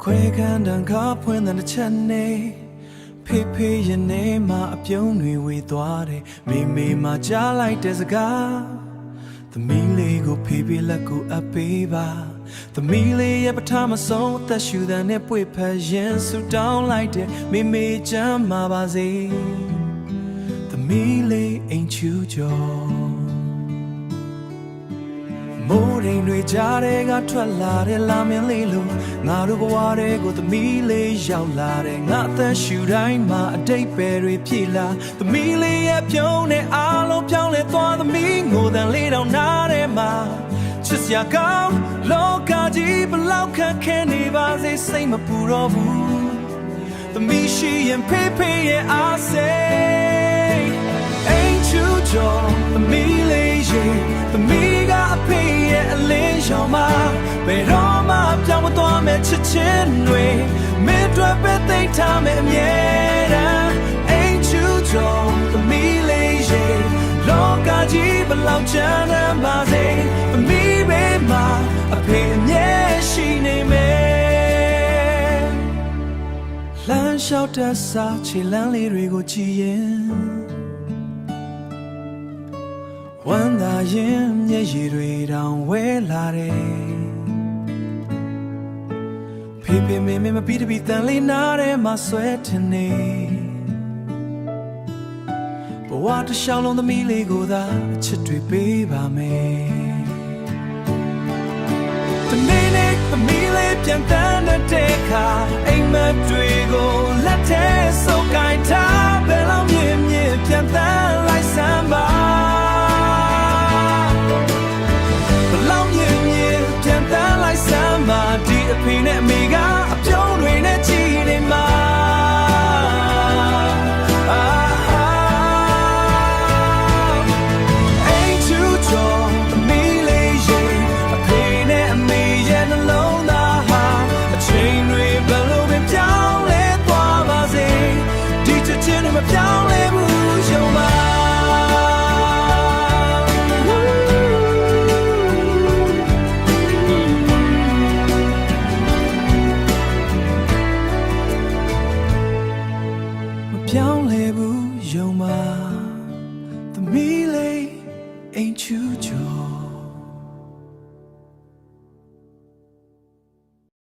ခွဲခန်းတန်ခါဖွင့်တဲ့ချက်နေဖေးဖေးရဲ့နေမှာအပြုံးတွေဝေသွားတယ်မေမေမှာကြားလိုက်တဲ့စကားသမီးလေးကိုဖေးဖေးလက်ကိုအပ်ပေးပါသမီးလေးရဲ့ပထမဆုံးအသက်ရှူတဲ့နဲ့ပွေဖက်ရင်ဆူတောင်းလိုက်တဲ့မေမေချမ်းမှာပါစေသမီးလေးအိမ်ချူကျော်မိုးရင်တွေကြားတဲ့ကထွက်လာတဲ့လာမင်းလေးလိုငါတို့ဘဝတွေကိုသမီးလေးရောက်လာတဲ့ငါအသက်ရှူတိုင်းမှာအတိတ်ပဲတွေဖြည့်လာသမီးလေးရဲ့ပြုံးတဲ့အားလုံးပြောင်းလဲသွားသမီးငိုတန်လေးတောင်နားထဲမှာချစ်စရာကောင်းလောကကြီးဘလောက်ခက်ခဲနေပါစေစိတ်မပူတော့ဘူးသမီးရှိရင်ဖေးဖေးရဲ့အားစိတ်အိမ်ချူကျော်သမီးလေးရဲ့သမီးကအဖေရဲ့အလင်းရောင်မှာဘယ်တော့မှပြောင်းမသွားမဲ့ချစ်ချင်းတွေမင်းတို့ပဲသိထားမဲ့အမြဲတမ်းအိမ်ချူကျော်သမီးလေးရဲ့လောကကြီးဘလောက်ချမ်းသာပါစေသမီးဘေးမှာအဖေအမြဲရှိနေမယ်လမ်းလျှောက်တဲ့စာခြေလမ်းလေးတွေကိုကြည့်ရင်ဝမ်းသာရင်မျက်ရည်တွေတောင်ဝဲလာတယ်ဖေးဖေးမေမေမပြီးတပြီးတန်လေးနားထဲမှာဆွဲထင်နေဘဝတစ်လျှောက်လုံးသမီးလေးကိုသာအချစ်တွေပေးပါမယ်တနေ့နေ့သမီးလေးပြန်တန်းတဲ့ခါအိမ်မက်တွေကိုလက်ထဲစုပ်ကိုင်ထားဘယ်လောက်မြင်မြင်ပြန်တန်းလိုက်စမ်းပါဒီအဖေနဲ့အမေကအပြုံးတွေနဲ့ကြည်နေမှာအိမ်ချူကျော်သမီးလေးရဲ့အဖေနဲ့အမေရဲ့နှလုံးသားဟာအချိန်တွေဘယ်လိုပဲပြောင်းလဲသွားပါစေဒီချစ်ချင်းတွေမပြောင်းလဲဘူးရုံပါပြောင်းလဲဘူးယုံမှာသမီးလေးအိမ်ချူချူ